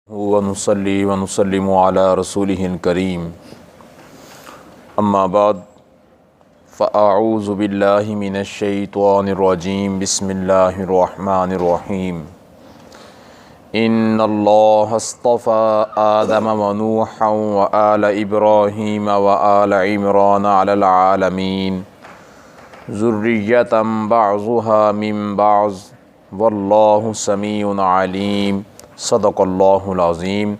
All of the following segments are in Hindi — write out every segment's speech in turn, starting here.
वनुसल्ली वनुसल्लिमु अला रसूलिहिल करीम अम्मा बाद फ़अऊज़ु बिल्लाहि मिनश शैतानिर रजीम बिस्मिल्लाहिर्रहमानिर्रहीम इन्नल्लाह अस्तफ़ा आदम व नूहन व आल इब्राहीम व आल इमरान अलल आलमीन ज़ुर्रिय्यतम बअज़ुहा मिन बअज़ वल्लाहु समीउन अलीम सदक़ल्लाहुल अज़ीम।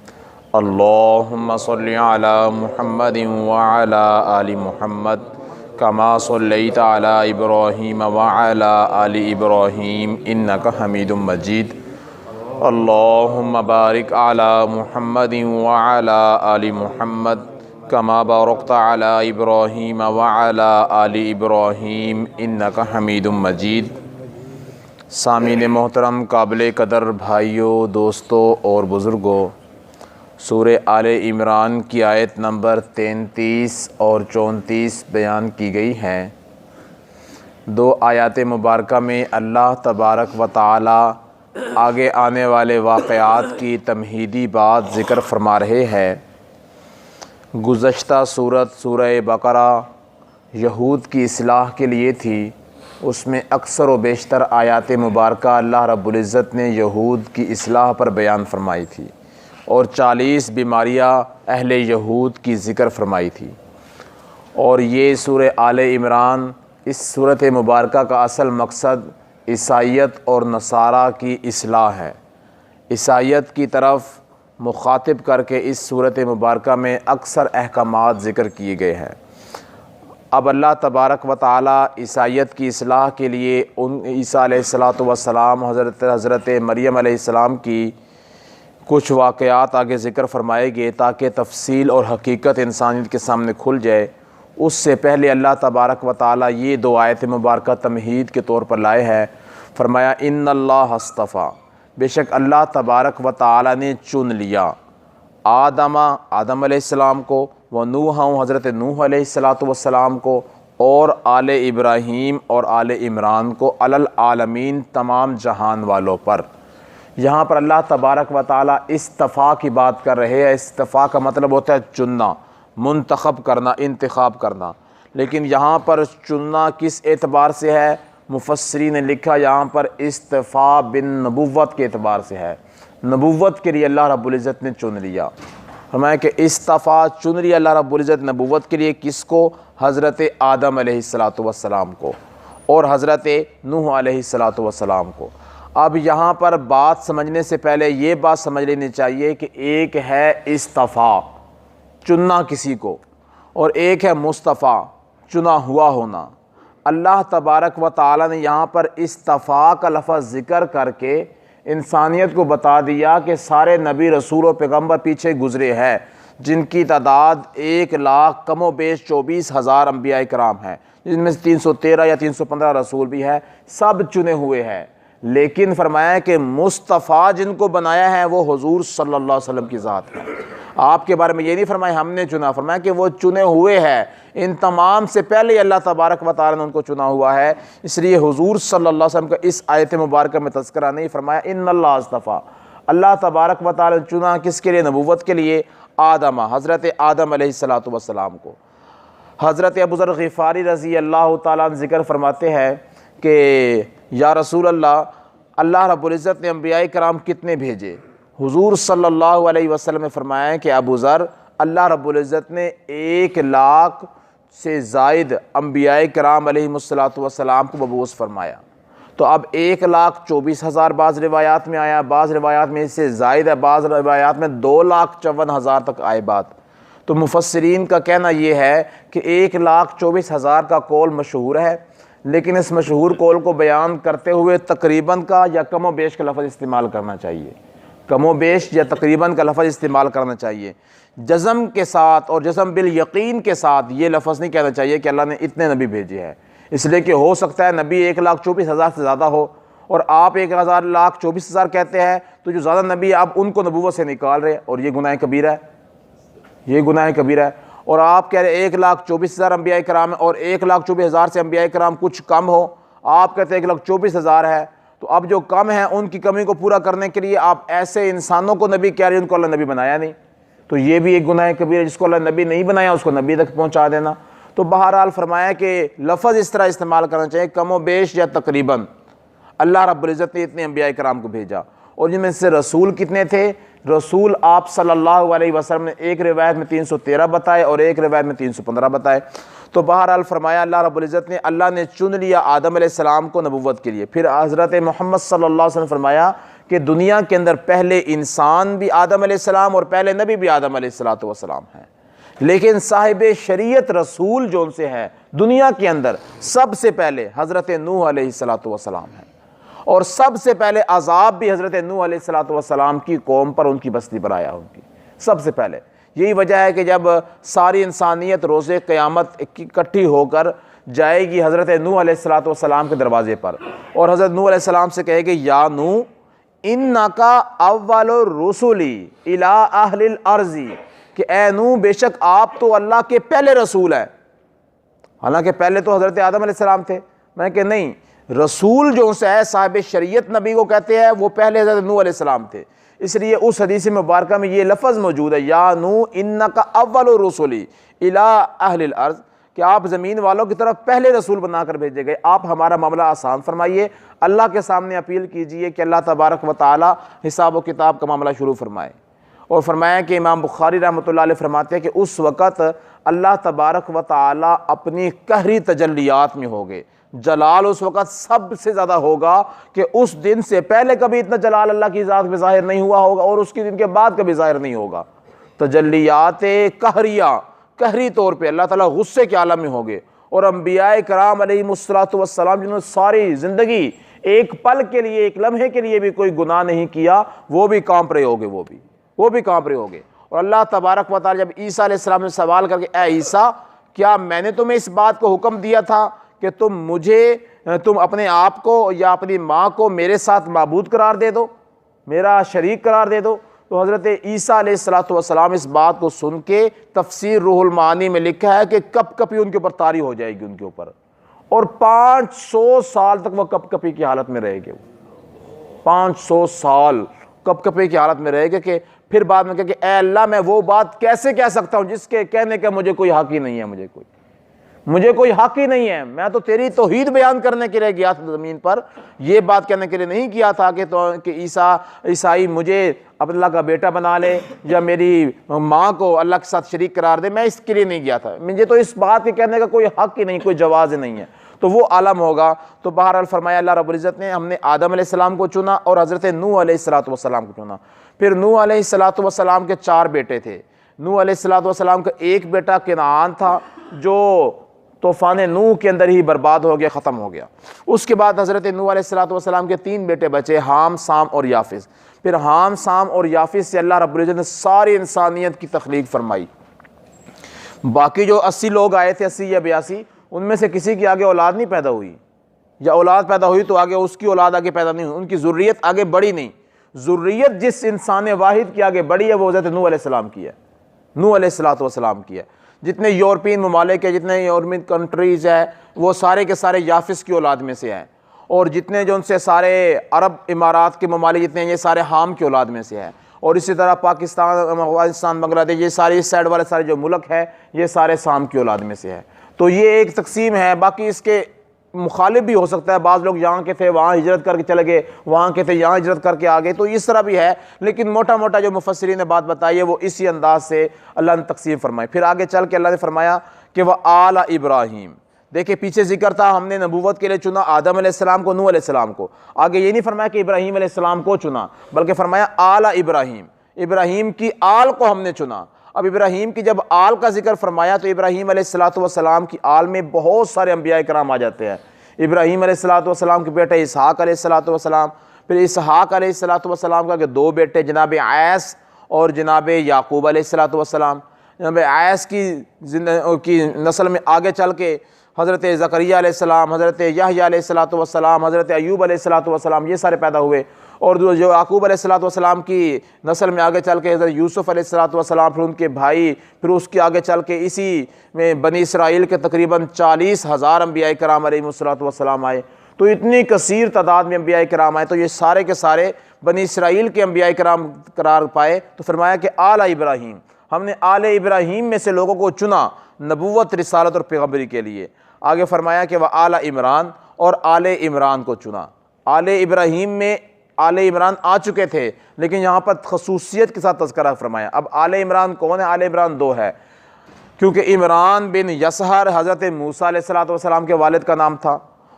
अल्लाहुम्मा सल्लि अला मुहम्मदिन व अला आलि मुहम्मद कमा सल्लैता अला इब्राहीम व अला आलि इब्राहीम इन्नका हमीदुम मजीद। अल्लाहुम्मा बारिक अला मुहम्मदिन व अला आलि मुहम्मद कमा बारकता अला इब्राहीम व अला आलि इब्राहीम इन्नका हमीदुम मजीद। सामीन मोहतरम, काबिल कदर भाइयों, दोस्तों और बुज़ुर्गों, सूरह आले इमरान की आयत नंबर 33 और 34 बयान की गई हैं। दो आयत मुबारका में अल्लाह तबारक व तआला आगे आने वाले वाक़यात की तमहीदी बात ज़िक्र फरमा रहे हैं। गुज़श्ता सूरत सूरह बकरा यहूद की इस्लाह के लिए थी। उसमें अक्सर व बेशतर आयात मुबारका अल्लाह रब्बुल इज़्ज़त ने यहूद की इस्लाह पर बयान फरमाई थी और 40 बीमारियाँ अहले यहूद की ज़िक्र फरमाई थी। और ये सूरह आले इमरान, इस सूरत मुबारका का असल मकसद ईसाईयत और नसारा की इस्लाह है। ईसाईयत की तरफ मुखातिब करके इस सूरत मुबारका में अक्सर अहकामात ज़िक्र किए गए हैं। अब अल्लाह तबारक व तआला ईसाईयत की इस्लाह के लिए उन ईसा अलैहिस्सलातु वस्सलाम हज़रत मरियम अलैहिस्सलाम की कुछ वाक़यात आगे ज़िक्र फरमाएंगे ताकि तफसील और हकीकत इंसानियत के सामने खुल जाए। उससे पहले अल्लाह तबारक व तआला ये दो आयत मुबारका तमहीद के तौर पर लाए हैं। फरमाया इन्नल्लाह अस्तफ़ा, बेशक अल्लाह तबारक व तआला ने चुन लिया आदम अलैहिस्सलाम को व नूह हज़रत नूह अलैहिस्सलातु वस्सलाम को और आले इब्राहीम और आले इमरान को अलल आलमीन, तमाम जहान वालों पर। यहाँ पर अल्लाह तबारक व तआला इस्तफ़ा की बात कर रहे हैं। इस्तफ़ा का मतलब होता है चुनना, मुंतखब करना, इंतखाब करना। लेकिन यहाँ पर चुनना किस एतबार से है? मुफस्सिरीन ने लिखा यहाँ पर इस्तफ़ा बिन नबुव्वत के एतबार से है। नबुव्वत के लिए अल्लाह रब्बुल इज़्ज़त ने चुन लिया। फरमाया कि इस्तफ़ा चुन लिया अल्लाह रब्बुल इज़्ज़त नबुव्वत के लिए। किसको? हज़रत आदम अलैहिस्सलातु वस्सलाम को और हज़रत नूह अलैहिस्सलातु वस्सलाम को। अब यहाँ पर बात समझने से पहले ये बात समझ लेनी चाहिए कि एक है इस्तफ़ा, चुनना किसी को, और एक है मुस्तफ़ा, चुना हुआ होना। अल्लाह तबारक व तआला ने यहाँ पर इस्तफ़ा का लफ़्ज़ ज़िक्र करके इंसानियत को बता दिया कि सारे नबी रसूल और पैगम्बर पीछे गुज़रे हैं, जिनकी तादाद 1 लाख कमो बेश 24,000 अम्बिया इकराम हैं, जिनमें से 313 या 315 रसूल भी है। सब चुने हुए हैं। लेकिन फरमाया कि मुस्तफ़ा जिनको बनाया है वो हुज़ूर सल्लल्लाहु अलैहि वसल्लम की ज़ात है। आपके बारे में ये नहीं फरमाया हमने चुना, फरमाया कि वो चुने हुए हैं। इन तमाम से पहले अल्लाह तबारक व तआला ने उनको चुना हुआ है। इसलिए हुज़ूर सल्लल्लाहु अलैहि वसल्लम का इस आयत मुबारक में तज़किरा नहीं फरमाया। इन्नल्लाह अस्तफ़ा, अल्लाह तबारक व तआला ने चुना किसके लिए? नबुव्वत के लिए। आदम, हज़रत आदम अलैहिस्सलातु वस्सलाम को। हज़रत अबू ज़र ग़िफ़ारी रज़ी अल्लाह तआला अन्हु ज़िक्र फरमाते हैं कि या रसूल अल्लाह, अल्लाह रब्बुल इज़्ज़त ने अंबिया कराम कितने भेजे? हुज़ूर सल्लल्लाहु अलैहि वसल्लम ने फरमाया कि अबू ज़र, अल्लाह रब्बुल इज़्ज़त ने 1 लाख से ज़ायद अंबिया कराम अलैहिमुस्सलातु वस्सलाम को मबऊस फरमाया। तो अब 1,24,000 बाज़ रिवायात में आया, बाज़ रिवायात में इससे ज़ायद है, बाज़ रिवायात में 2,54,000 तक आए बात। तो मुफस्सिरीन का कहना यह है कि 1,24,000 का कौल मशहूर है, लेकिन इस मशहूर कौल को बयान करते हुए तकरीबन का या कमो बेश का लफ्ज़ इस्तेमाल करना चाहिए। कमो बेश या तकरीबन का लफ्ज़ इस्तेमाल करना चाहिए। जज़म के साथ और जज़म बिल यकीन के साथ ये लफ्ज़ नहीं कहना चाहिए कि अल्लाह ने इतने नबी भेजे हैं। इसलिए कि हो सकता है नबी 1,24,000 से ज़्यादा हो और आप 1,24,000 कहते हैं, तो जो ज़्यादा नबी आप उनको नबूवत से निकाल रहे हैं और ये गुनाह कबीरा है, ये गुनाह कबीरा है। और आप कह रहे 1,24,000 अम्बिया कराम है और 1,24,000 से अम्बिया कराम कुछ कम हो, आप कहते हैं 1,24,000 है तो अब जो कम है उनकी कमी को पूरा करने के लिए आप ऐसे इंसानों को नबी कह रहे हैं उनको अल्लाह नबी बनाया नहीं। तो ये भी एक गुनाह कबीर है, जिसको अल्लाह नबी नहीं बनाया उसको नबी तक पहुंचा देना। तो बहरहाल फरमाया कि लफ्ज़ इस तरह इस्तेमाल करना चाहिए, कमो बेश या तकरीबन। अल्लाह रब्बुल इज़्ज़त ने इतने अंबिया कराम को भेजा, और जिनमें से रसूल कितने थे? रसूल आप सल्लल्लाहु अलैहि वसल्लम ने एक रिवायत में 313 बताए और एक रिवायत में 315 बताए। तो बहरहाल फरमाया अल्लाह ने चुन लिया आदम अलैहिस्सलाम को नबुव्वत के लिए। फिर हज़रत मोहम्मद सल्लल्लाहु अलैहि वसल्लम फरमाया कि दुनिया के अंदर पहले इंसान भी आदम अलैहिस्सलाम और पहले नबी भी आदम अलैहिस्सलाम हैं, लेकिन साहिब शरीयत रसूल जो उनसे है दुनिया के अंदर सबसे पहले हज़रत नूह अलैहिस्सलाम है, और सबसे पहले अजाब भी हज़रत नूह अलैहिस्सलाम की कौम पर, उनकी बस्ती पर आया उनकी सबसे पहले। यही वजह है कि जब सारी इंसानियत रोज़े क़यामत इकट्ठी होकर जाएगी हज़रत नूह अलैहिस्सलाम के दरवाज़े पर, और हज़रत नूह अलैहिस्सलाम से कहेगी या नूह इन्नका अव्वलु रुसुली इला अहलिल अर्ज़ी, कि ए नूह बेशक आप तो अल्लाह के पहले रसूल हैं। हालांकि पहले तो हज़रत आदम अलैहिस्सलाम थे। मैं कि नहीं, रसूल जो है साहिब शरीयत नबी को कहते हैं, वो पहले हज़रत नूह अलैहिस्सलाम थे। इसलिए उस हदीस मुबारक में ये लफ्ज़ मौजूद है, या नूह इन्नका अव्वलु रुसुली इला अहलिल अर्ज़, कि आप ज़मीन वालों की तरफ पहले रसूल बनाकर भेजे गए, आप हमारा मामला आसान फरमाइए। अल्लाह के सामने अपील कीजिए कि अल्लाह तबारक व तआला हिसाब व किताब का मामला शुरू फरमाए। और फरमाया कि इमाम बुखारी रहमतुल्लाह अलैह फरमाते हैं कि उस वक़्त अल्लाह तबारक व तआला अपनी कहरी तजल्लियात में होंगे। जलाल उस वक़्त सबसे ज़्यादा होगा कि उस दिन से पहले कभी इतना जलाल अल्लाह की ज़ात में ज़ाहिर नहीं हुआ होगा, और उसके दिन के बाद कभी ज़ाहिर नहीं होगा। तजल्लियात कहरिया, कहरी तौर पे अल्लाह ताला गुस्से के आलम में होंगे। और अंबियाए कराम अलैहिमुस्सलातु वस्सलाम जिन्होंने सारी ज़िंदगी एक पल के लिए, एक लम्हे के लिए भी कोई गुनाह नहीं किया, वो भी कांप रहे होंगे, वो भी कांप रहे होंगे। और अल्लाह तबारक व तआला जब ईसा अलैहिस्सलाम ने सवाल करके, ए ईसा, क्या मैंने तुम्हें इस बात को हुक्म दिया था कि तुम अपने आप को या अपनी माँ को मेरे साथ माबूद करार दे दो, मेरा शरीक करार दे दो? तो हज़रत ईसा अलैहिस्सलाम इस बात को सुन के तफसीर रूहुल मानी में लिखा है कि कपकपी उनके ऊपर तारी हो जाएगी उनके ऊपर, और 500 साल तक वह कपकपी की हालत में रहेंगे। 500 साल कपकपी की हालत में रहेंगे कि फिर बाद में कहे कि ए अल्लाह, मैं वो बात कैसे कह सकता हूँ जिसके कहने का मुझे कोई हक ही नहीं है, मुझे कोई हक ही नहीं है। मैं तो तेरी तौहीद बयान करने के लिए गया था ज़मीन पर, ये बात कहने के लिए नहीं किया था कि ईसाई मुझे अल्लाह का बेटा बना ले या मेरी माँ को अल्लाह के साथ शरीक करार दे, मैं इसके लिए नहीं गया था। मुझे तो इस बात के कहने का कोई हक ही नहीं, कोई जवाज़ नहीं है। तो वो आलम होगा। तो बहरहाल फरमाया अल्लाह रब्बुल इज़्ज़त ने, हमने आदम अलैहिस्सलाम को चुना और हज़रत नूह अलैहिस्सलाम को चुना। फिर नूह अलैहिस्सलाम के 4 बेटे थे। नूह अलैहिस्सलाम का एक बेटा किनान था, जो तूफ़ान नूह के अंदर ही बर्बाद हो गया, ख़त्म हो गया। उसके बाद हज़रत नूह अलैहिस्सलाम के 3 बेटे बचे, हाम, साम और याफिस। फिर हाम, साम और याफिस से अल्लाह रब्बुल इज़्ज़त ने सारी इंसानियत की तख्लीक फरमाई। बाकी जो 80 लोग आए थे, 80 या 82, उनमें से किसी की आगे औलाद नहीं पैदा हुई, या औलाद पैदा हुई तो आगे उसकी औलाद आगे पैदा नहीं हुई, उनकी ज़ुर्रियत आगे बढ़ी नहीं। ज़ुर्रियत जिस इंसान वाहिद की आगे बढ़ी है वो हज़रत नूह अलैहिस्सलाम की है, नूह अलैहिस्सलाम की है। जितने यूरोपियन ममालिक है, जितने यूरोपियन कंट्रीज़ है, वो सारे के सारे याफिस की औलाद में से हैं, और जितने जो उनसे सारे अरब इमारात के ममालिक जितने हैं, ये सारे हाम की औलाद में से हैं। और इसी तरह पाकिस्तान, अफगानिस्तान, बांग्लादेश, ये सारे इस साइड वाले सारे जो मुल्क हैं, ये सारे साम की औलाद में से है। तो ये एक तकसीम है। बाकी इसके मुखालिफ भी हो सकता है, बाज़ लोग यहाँ के थे वहाँ हिजरत करके चले गए, वहाँ के थे यहाँ हिजरत करके आ गए, तो इस तरह भी है। लेकिन मोटा मोटा जो मुफस्सिरीन ने बात बताई है वो इसी अंदाज से अल्लाह ने तकसीम फरमाई। फिर आगे चल के अल्लाह ने फरमाया कि वह आला इब्राहीम, देखिए पीछे जिक्र था हमने नबूवत के लिए चुना आदम अलैहिस्सलाम को, नूह अलैहिस्सलाम को। आगे ये नहीं फरमाया कि इब्राहीम अलैहिस्सलाम को चुना, बल्कि फरमाया आला इब्राहीम, इब्राहीम की आल को हमने चुना। अब इब्राहीम की जब आल का जिक्र फरमाया तो इब्राहीम अलैहिस्सलाम की आल में बहुत सारे अंबिया कराम आ जाते हैं। इब्राहीम अलैहिस्सलाम के बेटे इसहाक अलैहिस्सलाम, फिर इसहाक अलैहिस्सलाम का 2 बेटे जनाब आयस और जनाब याकूब अलैहिस्सलाम। जनाब आयस की नस्ल में आगे चल के हज़रत ज़करिया अलैहिस्सलाम, हज़रत यहया अलैहिस्सलाम, हज़रत अय्यूब अलैहिस्सलाम, ये सारे पैदा हुए। और जो याकूब अलैहिस्सलाम की नस्ल में आगे चल के हज़रत यूसुफ़ अलैहिस्सलाम, फिर उनके भाई, फिर उसके आगे चल के इसी में बनी इसराइल के तकरीबन 40,000 अंबिया कराम अलैहिमुस्सलाम आए। तो इतनी कसीर तादाद में अम्बिया किराम आए, तो ये सारे के सारे बनी इसराइल के अम्बिया किराम करार पाए। तो फरमाया कि आला इब्राहीम, हमने आले इब्राहीम में से लोगों को चुना नबूवत, रिसालत और पैगम्बरी के लिए। आगे फरमाया कि वह आला इमरान, और आले इमरान को चुना। आले इब्राहीम में आले इमरान आ चुके थे, लेकिन यहाँ पर खसूसियत के साथ तज़किरा फरमाया। अब आले इमरान कौन है? आले इमरान दो है, क्योंकि इमरान बिन यसहर हज़रत मूसा अलैहिस्सलाम के वालिद का नाम था,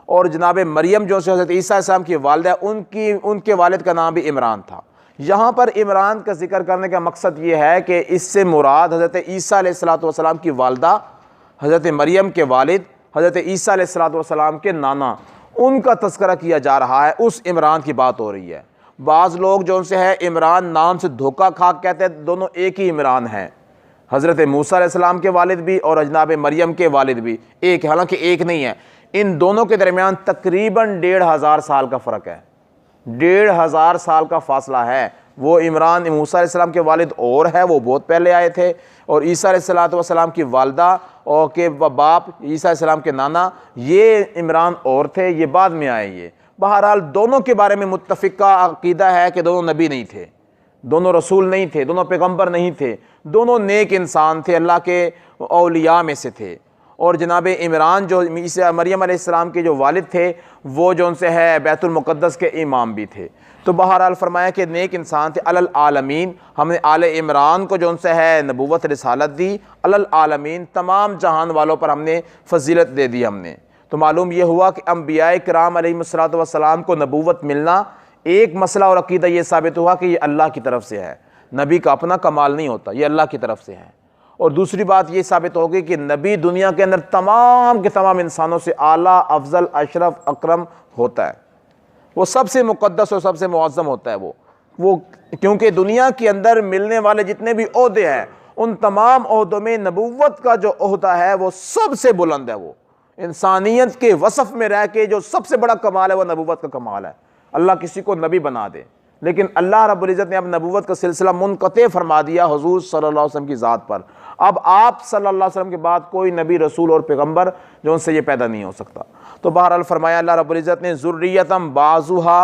और जनाब मरियम जो से हज़रत ईसा अलैहिस्सलाम की वालिदा, उनके वालिद का नाम भी इमरान था। यहाँ पर इमरान का जिक्र करने का मकसद ये है कि इससे मुराद हज़रत ईसा अलैहिस्सलाम की वालिदा, हज़रत मरियम के वालिद, हज़रत ईसा अलैहिस्सलाम के नाना, उनका तज़किरा किया जा रहा है, उस इमरान की बात हो रही है। बाज़ लोग जो उनसे है इमरान नाम से धोखा खा कहते हैं दोनों एक ही इमरान हैं, हज़रत मूसा अलैहिस्सलाम के वालिद भी और जनाब मरियम के वालिद भी एक है, हालांकि एक नहीं है। इन दोनों के दरमियान तकरीबन 1500 साल का फ़र्क है, 1500 साल का फासला है। वो इमरान मूसा अलैहिस्सलाम के वालिद और है, वो बहुत पहले आए थे, और ईसा अलैहिस्सलाम की वालिदा और के बाप ईसा अलैहिस्सलाम के नाना, ये इमरान और थे, ये बाद में आए। ये बहरहाल दोनों के बारे में मुत्तफ़िक़ा अक़ीदा है कि दोनों नबी नहीं थे, दोनों रसूल नहीं थे, दोनों पैगम्बर नहीं थे, दोनों नेक इंसान थे, अल्लाह के औलिया में से थे। और जनाब इमरान जो मरियम अलैहिस्सलाम के जो वालिद थे, वो जो उनसे है बैतुल मुक़द्दस के इमाम भी थे। तो बहरहाल फरमाया कि नेक इंसान थे। अलल आलमीन, हमने आले इमरान को जो उनसे है नबूवत रिसालत दी, अलल आलमीन, तमाम जहान वालों पर हमने फजीलत दे दी हमने। तो मालूम यह हुआ कि अम्बिया किराम अलैहिस्सलातु वस्सलाम को नबूवत मिलना एक मसला और अक़ीदा ये साबित हुआ कि ये अल्लाह की तरफ से है, नबी का अपना कमाल नहीं होता, ये अल्लाह की तरफ से है। और दूसरी बात ये साबित होगी कि नबी दुनिया के अंदर तमाम के तमाम इंसानों से आला, अफजल, अशरफ, अकरम होता है, वो सबसे मुक़द्दस और सबसे मुअज़्ज़म होता है वो क्योंकि दुनिया के अंदर मिलने वाले जितने भी ओहदे हैं, उन तमाम ओहदों में नबूवत का जो ओहदा है वो सबसे बुलंद है। वो इंसानियत के वसफ़ में रह के जो सबसे बड़ा कमाल है वो नबूवत का कमाल है। अल्लाह किसी को नबी बना दे, लेकिन अल्लाह रब्बुल इज़्ज़त ने अब नबूवत का सिलसिला मुनक़ते फरमा दिया हुज़ूर सल्लल्लाहु अलैहि वसल्लम की ज़ात पर। अब आप सल्लल्लाहु अलैहि वसल्लम के बाद कोई नबी, रसूल और पैगम्बर जो उनसे ये पैदा नहीं हो सकता। तो बहरहाल फरमाया अल्लाह रब्बुल इज़्ज़त ने ज़ुर्रियतम बाज़ुहा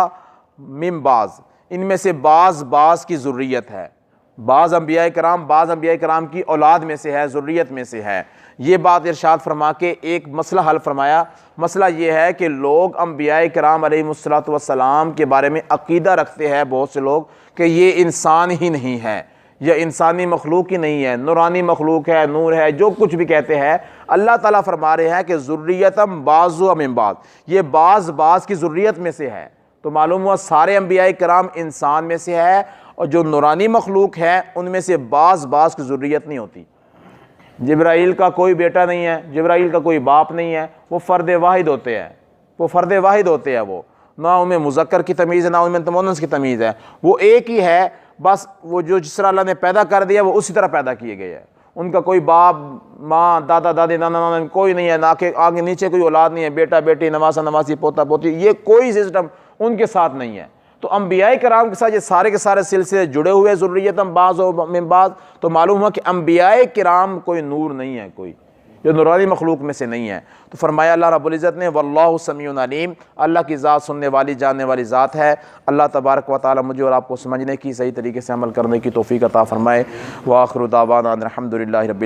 मिन बाज़, इनमें से बाज़ की ज़ुर्रियत है, बाज़ अम्बिया कराम की औलाद में से है, ज़ुर्रियत में से है। ये बात इरशाद फरमा के एक मसला हल फरमाया। मसला ये है कि लोग अम्बिया कराम अलैहिस्सलातु वस्सलाम के बारे में अक़ीदा रखते हैं बहुत से लोग कि ये इंसान ही नहीं है, यह इंसानी मखलूक ही नहीं है, नूरानी मखलूक है, नूर है, जो कुछ भी कहते हैं। अल्लाह ताला फरमा रहे हैं कि ज़ुर्रियतम बाज़ु मिन बाज़, ये बाज़ की ज़ुर्रियत में से है। तो मालूम हुआ सारे अम्बिया कराम इंसान में से है, और जो नूरानी मखलूक है उनमें से बाज़ की ज़ुर्रियत नहीं होती। जिब्राइल का कोई बेटा नहीं है, जिब्राइल का कोई बाप नहीं है, वो फ़र्द वाहिद होते हैं, वो फ़र्द वाहिद होते हैं। वो ना उनमें मुज़क्कर की तमीज़ है, ना उनमें मुअन्नस की तमीज़ है, वो एक ही है। बस वो जो जिस तरह अल्लाह ने पैदा कर दिया वो उसी तरह पैदा किए गए हैं। उनका कोई बाप, माँ, दादा, दादी, नाना, नाना कोई नहीं है, ना के आगे नीचे कोई औलाद नहीं है, बेटा, बेटी, नवासा, नवासी, पोता, पोती, ये कोई सिस्टम उनके साथ नहीं है। तो अम्बिया कराम के साथ ये सारे के सारे सिलसिले जुड़े हुए, ज़ुर्रियतम बाज़ मिन बाज़। तो मालूम हुआ कि अम्बिया कराम कोई नूर नहीं है, कोई जो नूरानी मखलूक में से नहीं है। तो फरमाया अल्लाह रब्बुल इज़्ज़त ने वल्लाहु समीउन अलीम, अल्लाह की ज़ात सुनने वाली, जानने वाली ज़ात है। अल्लाह तबारक व तआला मुझे और आपको समझने की, सही तरीके से अमल करने की तौफ़ीक़ अता फ़रमाए। व आखिरु दावाना अनिल हम्दुलिल्लाहि रब्बिल